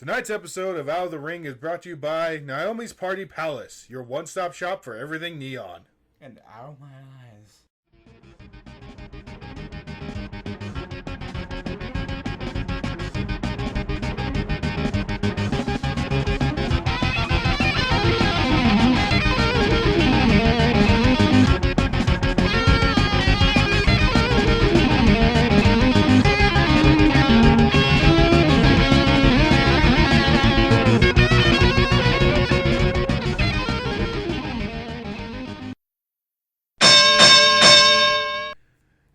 Tonight's episode of Out of the Ring is brought to you by Naomi's Party Palace, your one-stop shop for everything neon. And out of my eyes.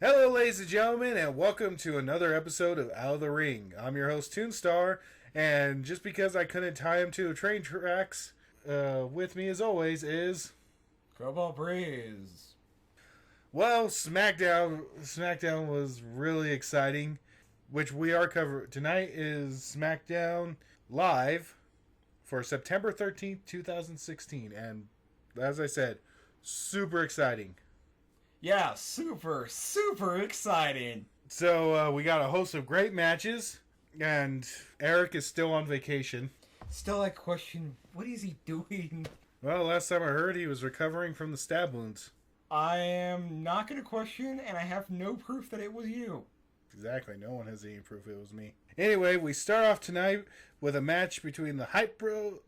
Hello, ladies and gentlemen, and welcome to another episode of Out of the Ring. I'm your host, Toonstar, and just because I couldn't tie him to the train tracks, with me as always is... Cobalt Breeze. Well, Smackdown was really exciting, which we are covering. Tonight is Smackdown Live for September 13th, 2016, and as I said, super exciting. Yeah, super exciting. So, we got a host of great matches, and Eric is still on vacation. Still, I question, what is he doing? Well, last time I heard, he was recovering from the stab wounds. I am not going to question, and I have no proof that it was you. Exactly, no one has any proof it was me. Anyway, we start off tonight with a match between the Hype Bro,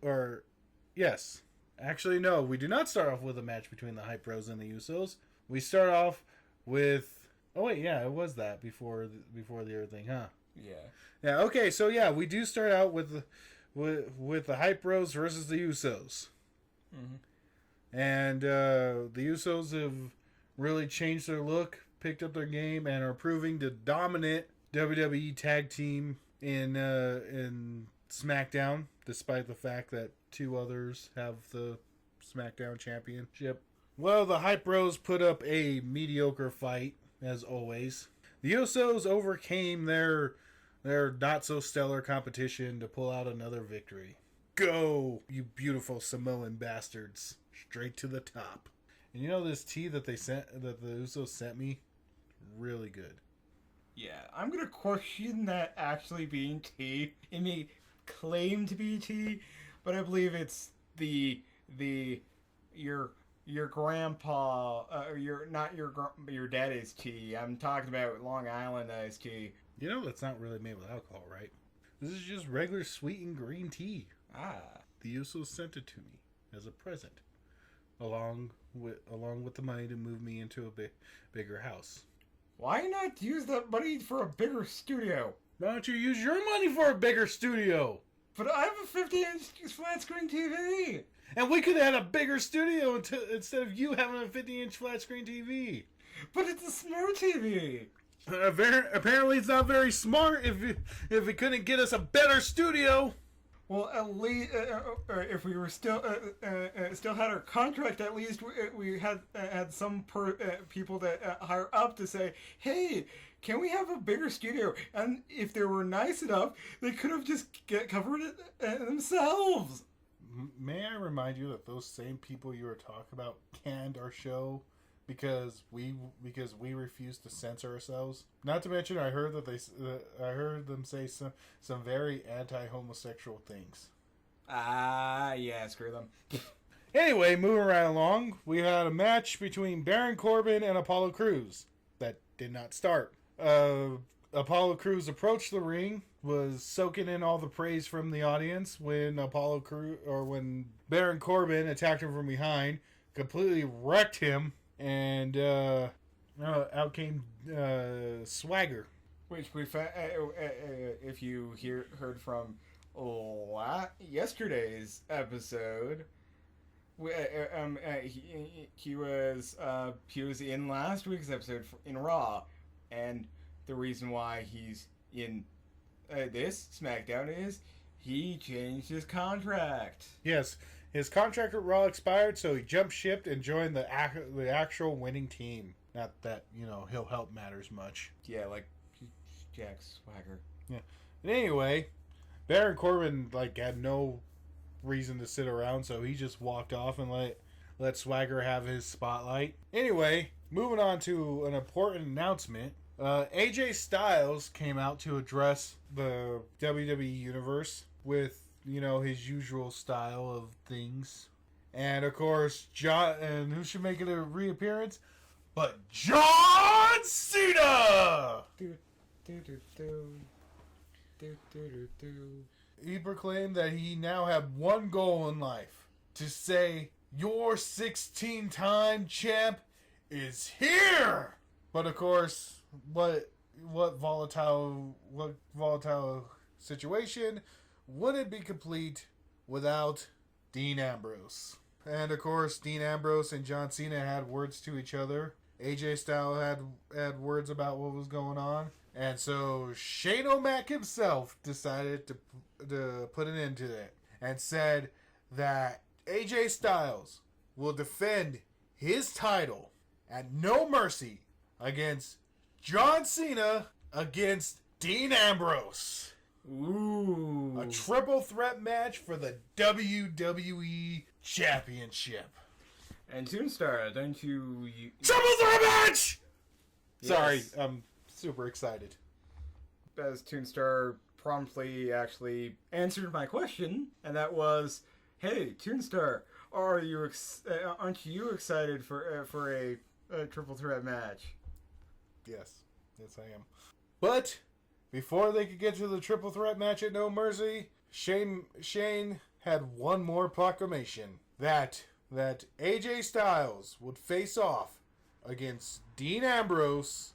yes. Actually, no, we do not start off with a match between the Hype Bros and the Usos. We start off with... Oh, wait, yeah, it was that before the other thing, huh? Yeah. Yeah, okay, so yeah, we do start out with the Hype Bros versus the Usos. Mm-hmm. And the Usos have really changed their look, picked up their game, and are proving the dominant WWE tag team in SmackDown, despite the fact that two others have the SmackDown championship. Well, the Hype Bros put up a mediocre fight, as always. The Usos overcame their not-so-stellar competition to pull out another victory. Go, you beautiful Samoan bastards. Straight to the top. And you know this tea that the Usos sent me? Really good. Yeah, I'm going to question that actually being tea. It may claim to be tea, but I believe it's your grandpa, your daddy's tea. I'm talking about Long Island iced tea. You know that's not really made with alcohol, right? This is just regular sweetened green tea. Ah. The Usos sent it to me as a present, along with the money to move me into a bigger house. Why not use that money for a bigger studio? Why don't you use your money for a bigger studio? But I have a 50-inch flat screen TV. And we could have had a bigger studio instead of you having a 50-inch flat screen TV. But it's a smart TV. Apparently it's not very smart if it couldn't get us a better studio. Well, at least if we were still had our contract, at least we had some people that higher up to say, hey, can we have a bigger studio? And if they were nice enough, they could have just covered it themselves. May I remind you that those same people you were talking about canned our show because we refused to censor ourselves? Not to mention, I heard them say some very anti-homosexual things. Yeah, screw them. Anyway, moving right along, we had a match between Baron Corbin and Apollo Crews that did not start. Apollo Crews approached the ring, was soaking in all the praise from the audience when when Baron Corbin attacked him from behind, completely wrecked him, and out came Swagger. Which we if you heard from yesterday's episode, he was in last week's episode in Raw, and the reason why he's in this SmackDown is he changed his contract. Yes, his contract at Raw expired, so he jumped ship and joined the actual winning team. Not that, he'll help matters much. Yeah, like Jack Swagger. Yeah. But anyway, Baron Corbin had no reason to sit around, so he just walked off and let Swagger have his spotlight. Anyway, moving on to an important announcement. AJ Styles came out to address the WWE Universe with, his usual style of things. And of course, and who should make it a reappearance? But John Cena! He proclaimed that he now had one goal in life. To say, your 16-time champ is here! But of course, what volatile situation wouldn't be complete without Dean Ambrose. And of course, Dean Ambrose and John Cena had words to each other. AJ Styles had words about what was going on. And so Shane O'Mac himself decided to put an end to it. And said that AJ Styles will defend his title at No Mercy against John Cena against Dean Ambrose. Ooh. A triple threat match for the WWE Championship. And Toonstar, don't you... Triple threat match! Yes. Sorry, I'm super excited. As Toonstar promptly actually answered my question, and that was, hey, Toonstar, aren't you excited for a triple threat match? Yes, I am. But before they could get to the triple threat match at No Mercy, Shane had one more proclamation that AJ Styles would face off against Dean Ambrose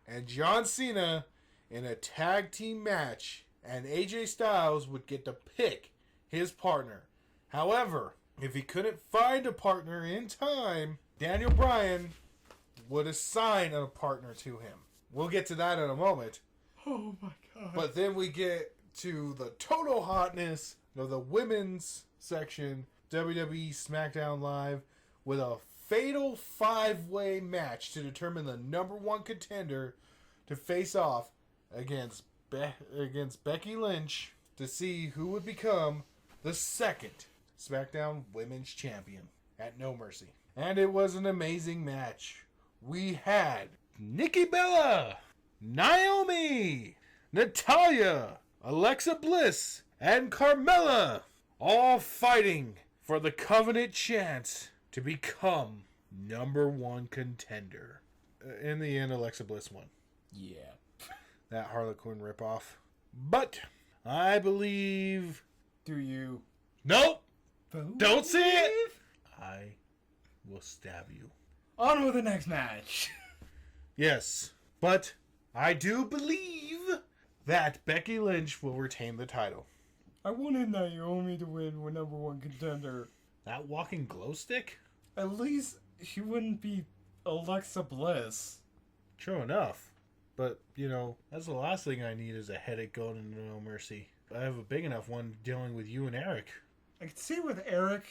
and John Cena in a tag team match, and AJ Styles would get to pick his partner. However, if he couldn't find a partner in time, Daniel Bryan would assign a partner to him. We'll get to that in a moment. Oh my god. But then we get to the total hotness of the women's section, WWE SmackDown Live, with a fatal 5-way match to determine the number one contender to face off against Becky Lynch to see who would become the second SmackDown Women's Champion at No Mercy. And it was an amazing match. We had Nikki Bella, Naomi, Natalya, Alexa Bliss, and Carmella all fighting for the coveted chance to become number one contender. In the end, Alexa Bliss won. Yeah. That Harlequin ripoff. But I believe... Do you... Nope! believe? Don't say it! I will stab you. On with the next match. Yes, but I do believe that Becky Lynch will retain the title. I wanted Naomi to win with number one contender. That walking glow stick? At least she wouldn't be Alexa Bliss. True enough. But, that's the last thing I need is a headache going into No Mercy. I have a big enough one dealing with you and Eric. I can see with Eric,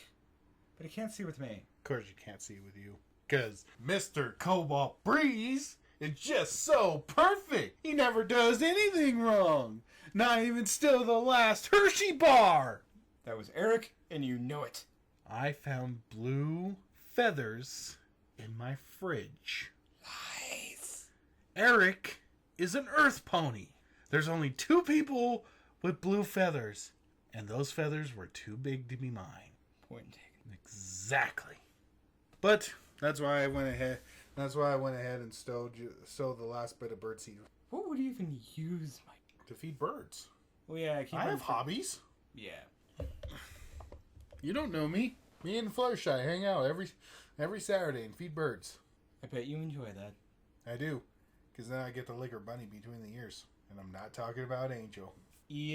but I can't see with me. Of course you can't see with you. Because Mr. Cobalt Breeze is just so perfect. He never does anything wrong. Not even steal the last Hershey bar. That was Eric, and you know it. I found blue feathers in my fridge. Nice. Eric is an earth pony. There's only 2 people with blue feathers, and those feathers were too big to be mine. Point taken. Exactly. But that's why I went ahead and stowed the last bit of birdseed. What would you even use, Mike? To feed birds. Well, yeah, I have hobbies. Yeah. You don't know me. Me and Fluttershy hang out every Saturday and feed birds. I bet you enjoy that. I do. Because then I get to lick her bunny between the ears. And I'm not talking about Angel. Ew.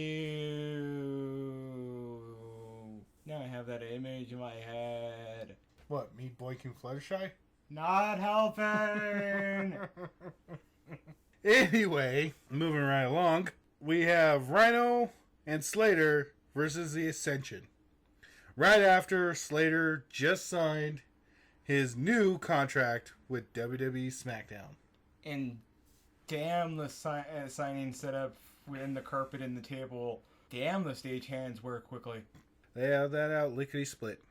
Now I have that image in my head. What, me boinking Fluttershy? Not helping! Anyway, moving right along, we have Rhino and Slater versus the Ascension. Right after Slater just signed his new contract with WWE SmackDown. And damn the signing setup in the carpet and the table. Damn the stagehands work quickly. They have that out lickety-split.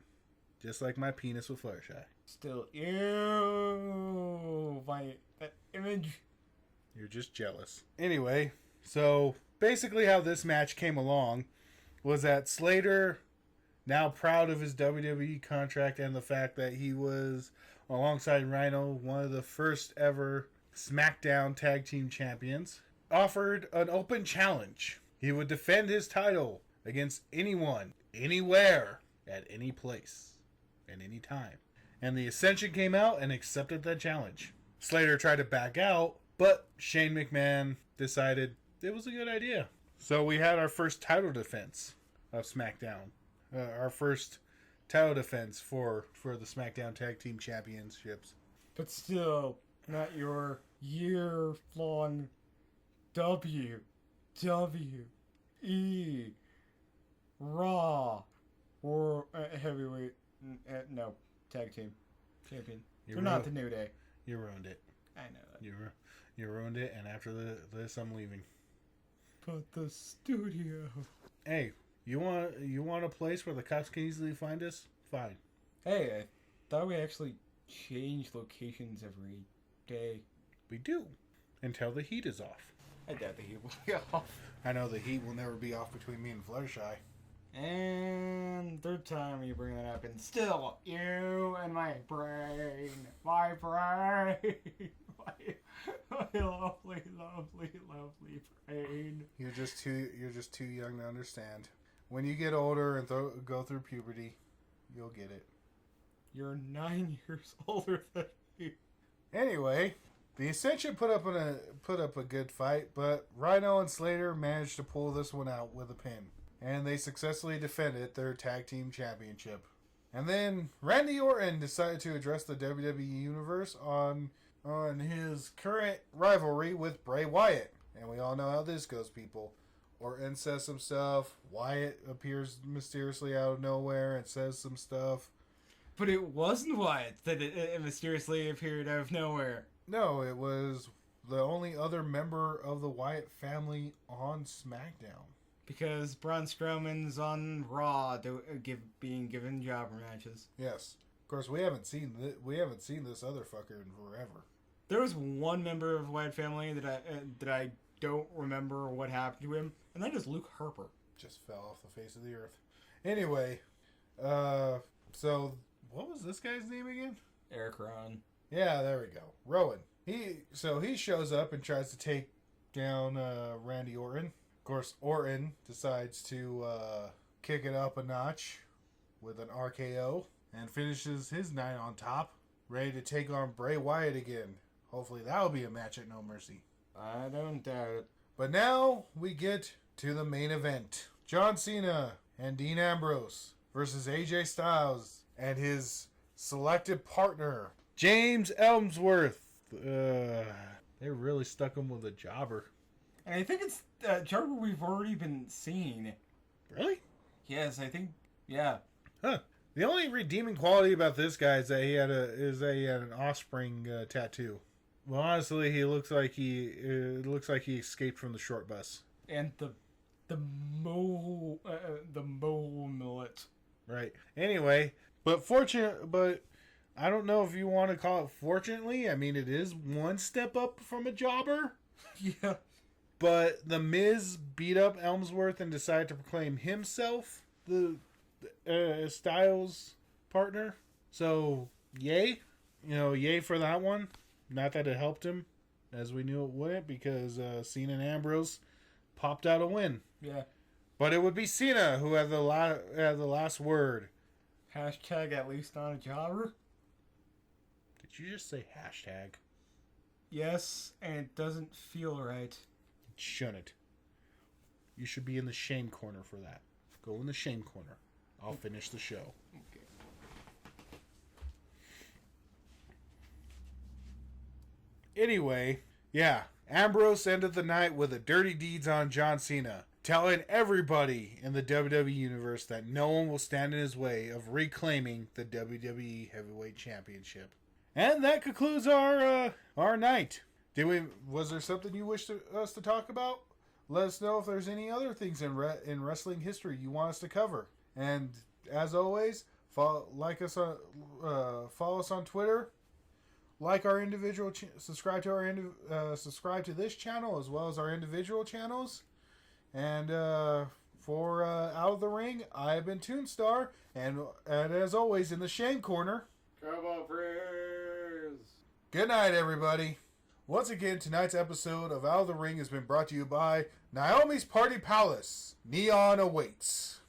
Just like my penis with Fluttershy. Still, ew. That image. You're just jealous. Anyway, so basically how this match came along was that Slater, now proud of his WWE contract and the fact that he was, alongside Rhino, one of the first ever SmackDown Tag Team Champions, offered an open challenge. He would defend his title against anyone, anywhere, at any place, at any time. And the Ascension came out and accepted that challenge. Slater tried to back out, but Shane McMahon decided it was a good idea. So we had our first title defense of SmackDown. Our first title defense for the SmackDown Tag Team Championships. But still, not your year-long WWE Raw or heavyweight, no, tag team champion. You're not the New Day. You ruined it. I know that. You ruined it, and after this, I'm leaving. But the studio. Hey, you want a place where the cops can easily find us? Fine. Hey, I thought we actually change locations every day. We do, until the heat is off. I doubt the heat will be off. I know the heat will never be off between me and Fluttershy. And third time you bring that up, and still, you and my brain. My brain. my lovely, lovely, lovely brain. You're just too young to understand. When you get older and go through puberty, you'll get it. You're 9 years older than me. Anyway, the Ascension put up a good fight, but Rhino and Slater managed to pull this one out with a pin, and they successfully defended their tag team championship. And then Randy Orton decided to address the WWE Universe on his current rivalry with Bray Wyatt. And we all know how this goes, people. Orton says some stuff. Wyatt appears mysteriously out of nowhere and says some stuff. But it wasn't Wyatt that it mysteriously appeared out of nowhere. No, it was the only other member of the Wyatt family on SmackDown. Because Braun Strowman's on Raw being given jobber matches. Yes. Of course, we haven't seen this other fucker in forever. There was one member of the Wyatt family that I don't remember what happened to him, and that is Luke Harper. Just fell off the face of the earth. Anyway, so what was this guy's name again? Eric Rowan. Yeah, there we go. Rowan. He shows up and tries to take down Randy Orton. Of course, Orton decides to kick it up a notch with an RKO and finishes his night on top, ready to take on Bray Wyatt again. Hopefully that'll be a match at No Mercy. I don't doubt it. But now we get to the main event. John Cena and Dean Ambrose versus AJ Styles and his selected partner, James Ellsworth. They really stuck him with a jobber. And I think it's jobber we've already been seeing. Really? Yes, I think, yeah. Huh. The only redeeming quality about this guy is that he had an offspring tattoo. Well, honestly, he looks like he escaped from the short bus. And the mole mullet. Right. Anyway, but I don't know if you want to call it fortunately. I mean, it is one step up from a jobber. Yeah. But the Miz beat up Ellsworth and decided to proclaim himself the Styles partner. So, yay. Yay for that one. Not that it helped him, as we knew it wouldn't, because Cena and Ambrose popped out a win. Yeah. But it would be Cena who had the last word. Hashtag at least not a jobber. Did you just say hashtag? Yes, and it doesn't feel right. It shouldn't. You should be in the shame corner for that. Go in the shame corner. I'll finish the show. Okay. Anyway, yeah, Ambrose ended the night with a dirty deeds on John Cena, telling everybody in the WWE Universe that no one will stand in his way of reclaiming the WWE Heavyweight Championship. And that concludes our night. Was there something you wish us to talk about? Let us know if there's any other things in wrestling history you want us to cover. And as always, follow us on Twitter. Like our individual, subscribe to this channel as well as our individual channels, and For Out of the Ring, I've been Toonstar, and as always, in the Shame Corner, Come on, friends. good night, everybody. Once again, tonight's episode of Out of the Ring has been brought to you by Naomi's Party Palace. Neon awaits.